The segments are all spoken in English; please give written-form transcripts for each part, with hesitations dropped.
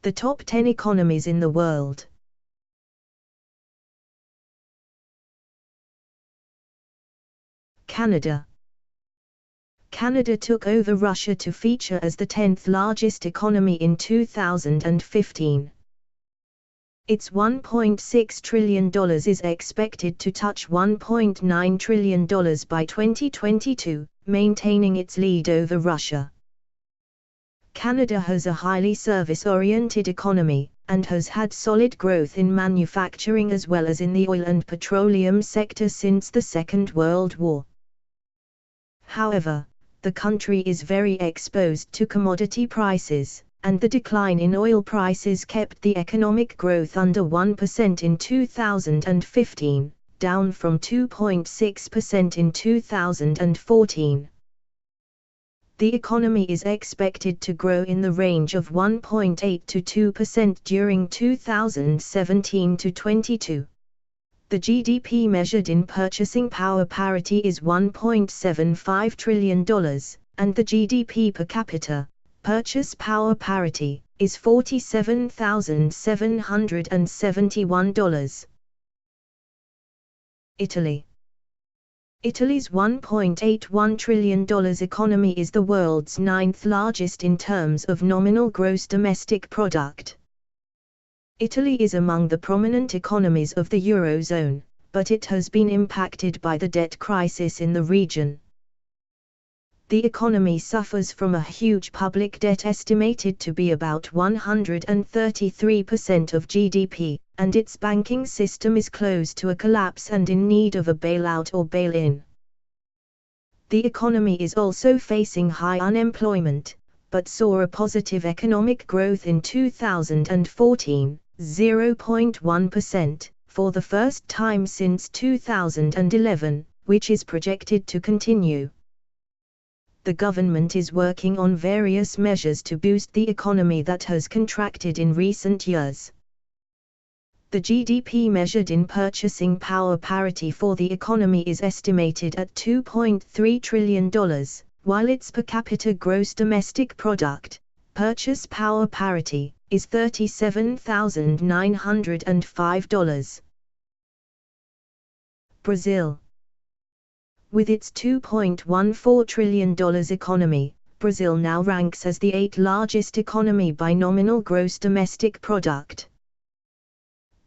The top 10 economies in the world. Canada. Canada took over Russia to feature as the 10th largest economy in 2015. Its $1.6 trillion is expected to touch $1.9 trillion by 2022, maintaining its lead over Russia. Canada has a highly service-oriented economy, and has had solid growth in manufacturing as well as in the oil and petroleum sector since the Second World War. However, the country is very exposed to commodity prices, and the decline in oil prices kept the economic growth under 1% in 2015, down from 2.6% in 2014. The economy is expected to grow in the range of 1.8 to 2% during 2017 to 22. The GDP measured in purchasing power parity is $1.75 trillion, and the GDP per capita, purchase power parity, is $47,771. Italy. Italy's $1.81 trillion economy is the world's 9th largest in terms of nominal gross domestic product. Italy is among the prominent economies of the Eurozone, but it has been impacted by the debt crisis in the region. The economy suffers from a huge public debt estimated to be about 133% of GDP, and its banking system is close to a collapse and in need of a bailout or bail-in. The economy is also facing high unemployment, but saw a positive economic growth in 2014, 0.1%, for the first time since 2011, which is projected to continue. The government is working on various measures to boost the economy that has contracted in recent years. The GDP measured in purchasing power parity for the economy is estimated at $2.3 trillion, while its per capita gross domestic product, purchase power parity, is $37,905. Brazil. With its $2.14 trillion economy, Brazil now ranks as the 8th largest economy by nominal gross domestic product.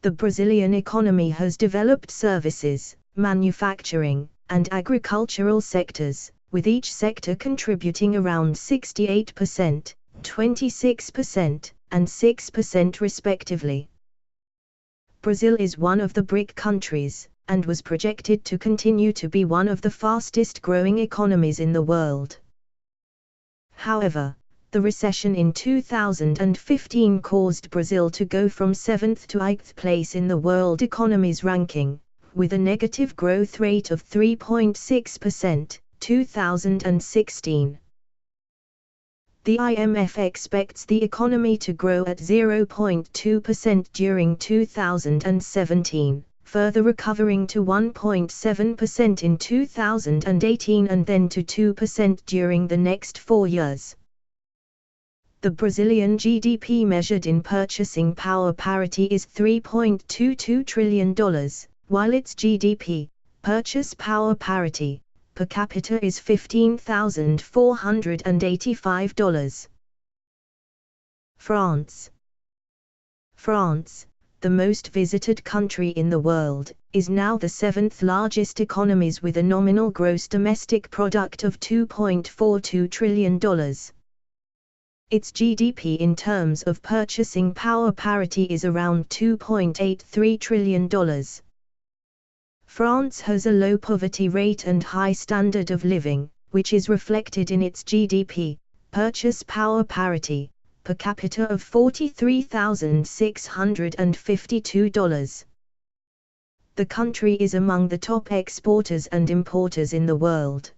The Brazilian economy has developed services, manufacturing, and agricultural sectors, with each sector contributing around 68%, 26%, and 6% respectively. Brazil is one of the BRIC countries, and was projected to continue to be one of the fastest growing economies in the world. However, the recession in 2015 caused Brazil to go from 7th to 8th place in the world economies ranking, with a negative growth rate of 3.6%, 2016. The IMF expects the economy to grow at 0.2% during 2017. Further recovering to 1.7% in 2018 and then to 2% during the next 4 years. The Brazilian GDP measured in purchasing power parity is $3.22 trillion, while its GDP, purchase power parity, per capita is $15,485. France. France, the most visited country in the world, is now the 7th largest economy with a nominal gross domestic product of $2.42 trillion. Its GDP in terms of purchasing power parity is around $2.83 trillion. France has a low poverty rate and high standard of living, which is reflected in its GDP, purchase power parity, per capita of $43,652. The country is among the top exporters and importers in the world.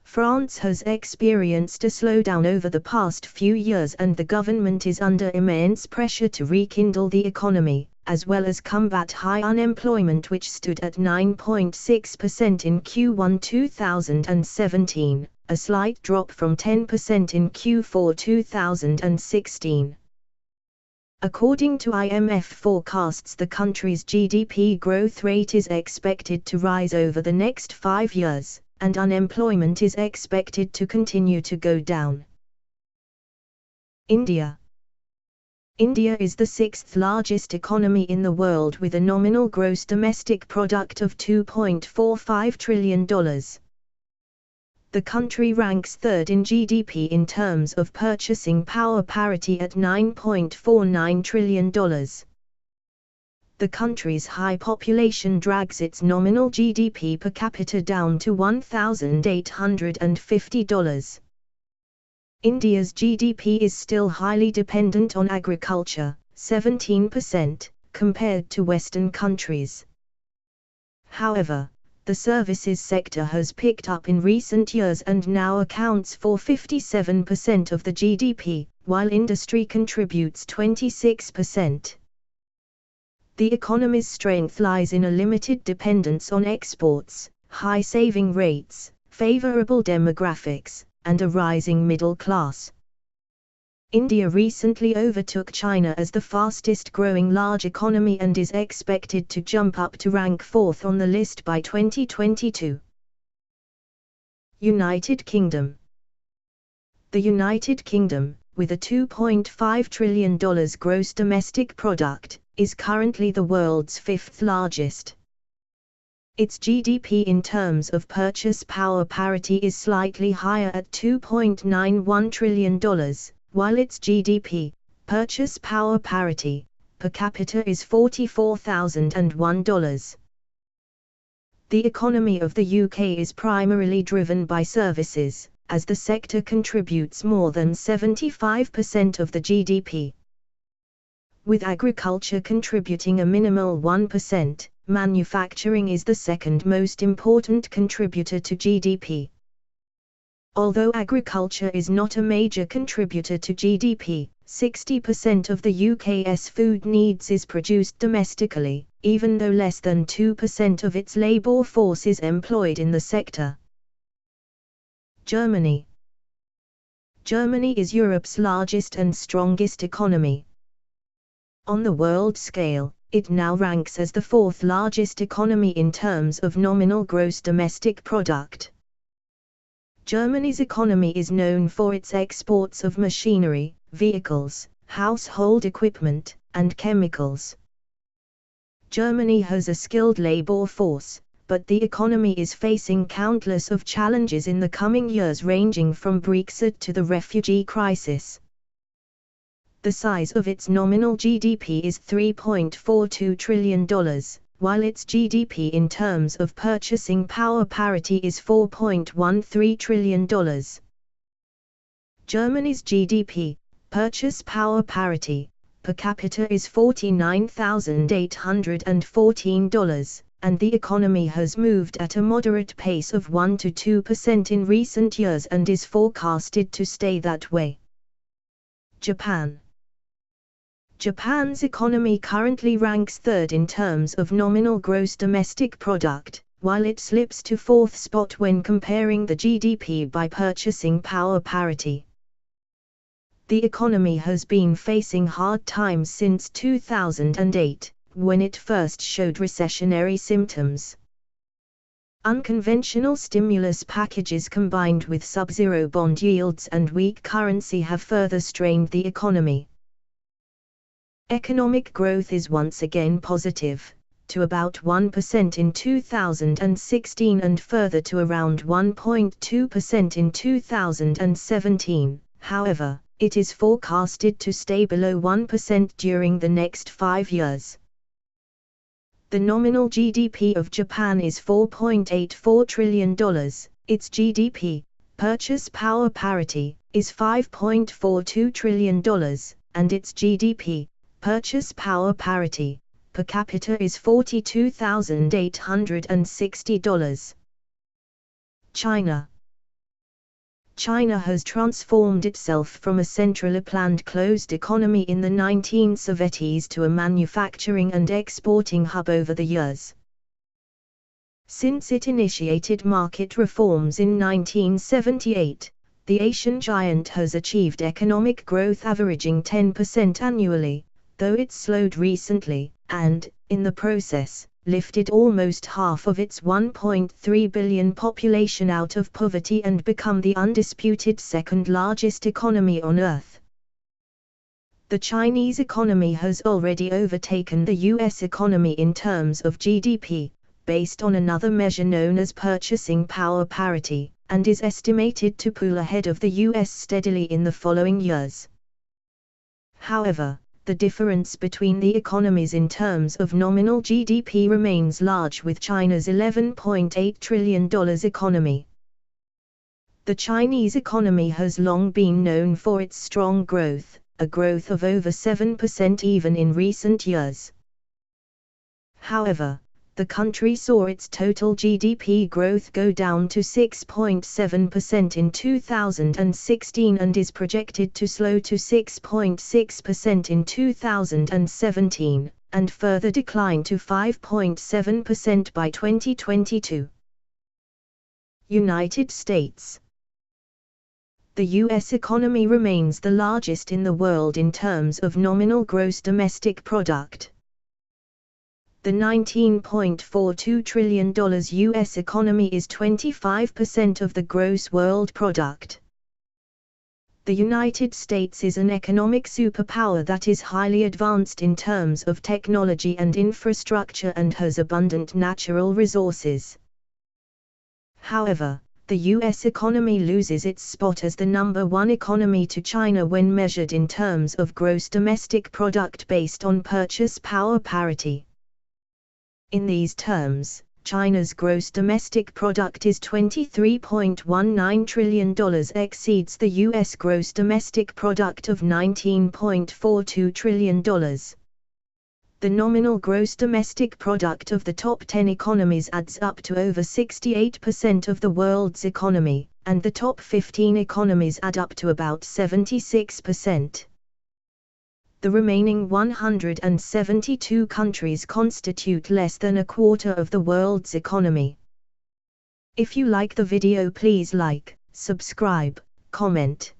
France has experienced a slowdown over the past few years, and the government is under immense pressure to rekindle the economy, as well as combat high unemployment, which stood at 9.6% in Q1 2017, a slight drop from 10% in Q4 2016. According to IMF forecasts, the country's GDP growth rate is expected to rise over the next 5 years, and unemployment is expected to continue to go down. India. India is the sixth largest economy in the world with a nominal gross domestic product of $2.45 trillion. The country ranks third in GDP in terms of purchasing power parity at $9.49 trillion. The country's high population drags its nominal GDP per capita down to $1,850. India's GDP is still highly dependent on agriculture, 17%, compared to Western countries. However, the services sector has picked up in recent years and now accounts for 57% of the GDP, while industry contributes 26%. The economy's strength lies in a limited dependence on exports, high saving rates, favorable demographics, and a rising middle class. India recently overtook China as the fastest growing large economy and is expected to jump up to rank 4th on the list by 2022. United Kingdom. The United Kingdom, with a $2.5 trillion gross domestic product, is currently the world's fifth largest. Its GDP in terms of purchase power parity is slightly higher at $2.91 trillion, while its GDP, purchase power parity, per capita is $44,001. The economy of the UK is primarily driven by services, as the sector contributes more than 75% of the GDP. With agriculture contributing a minimal 1%, manufacturing is the second most important contributor to GDP. Although agriculture is not a major contributor to GDP, 60% of the UK's food needs is produced domestically, even though less than 2% of its labour force is employed in the sector. Germany. Germany is Europe's largest and strongest economy. On the world scale, it now ranks as the fourth largest economy in terms of nominal gross domestic product. Germany's economy is known for its exports of machinery, vehicles, household equipment, and chemicals. Germany has a skilled labor force, but the economy is facing countless of challenges in the coming years, ranging from Brexit to the refugee crisis. The size of its nominal GDP is $3.42 trillion, while its GDP in terms of purchasing power parity is $4.13 trillion. Germany's GDP, purchase power parity, per capita is $49,814, and the economy has moved at a moderate pace of 1 to 2% in recent years and is forecasted to stay that way. Japan. Japan's economy currently ranks third in terms of nominal gross domestic product, while it slips to fourth spot when comparing the GDP by purchasing power parity. The economy has been facing hard times since 2008, when it first showed recessionary symptoms. Unconventional stimulus packages combined with sub-zero bond yields and weak currency have further strained the economy. Economic growth is once again positive, to about 1% in 2016 and further to around 1.2% in 2017, however, it is forecasted to stay below 1% during the next 5 years. The nominal GDP of Japan is $4.84 trillion, its GDP, purchase power parity, is $5.42 trillion, and its GDP, purchase power parity, per capita is $42,860. China. China has transformed itself from a centrally planned closed economy in the 1970s to a manufacturing and exporting hub over the years. Since it initiated market reforms in 1978, the Asian giant has achieved economic growth averaging 10% annually, though it slowed recently, and, in the process, lifted almost half of its 1.3 billion population out of poverty and become the undisputed second largest economy on Earth. The Chinese economy has already overtaken the US economy in terms of GDP, based on another measure known as purchasing power parity, and is estimated to pull ahead of the US steadily in the following years. However, the difference between the economies in terms of nominal GDP remains large, with China's $11.8 trillion economy. The Chinese economy has long been known for its strong growth, a growth of over 7% even in recent years. However, the country saw its total GDP growth go down to 6.7% in 2016 and is projected to slow to 6.6% in 2017, and further decline to 5.7% by 2022. United States. The U.S. economy remains the largest in the world in terms of nominal gross domestic product. The $19.42 trillion U.S. economy is 25% of the gross world product. The United States is an economic superpower that is highly advanced in terms of technology and infrastructure and has abundant natural resources. However, the U.S. economy loses its spot as the number one economy to China when measured in terms of gross domestic product based on purchase power parity. In these terms, China's gross domestic product is $23.19 trillion, exceeds the U.S. gross domestic product of $19.42 trillion. The nominal gross domestic product of the top 10 economies adds up to over 68% of the world's economy, and the top 15 economies add up to about 76%. The remaining 172 countries constitute less than a quarter of the world's economy. If you like the video, please like, subscribe, comment.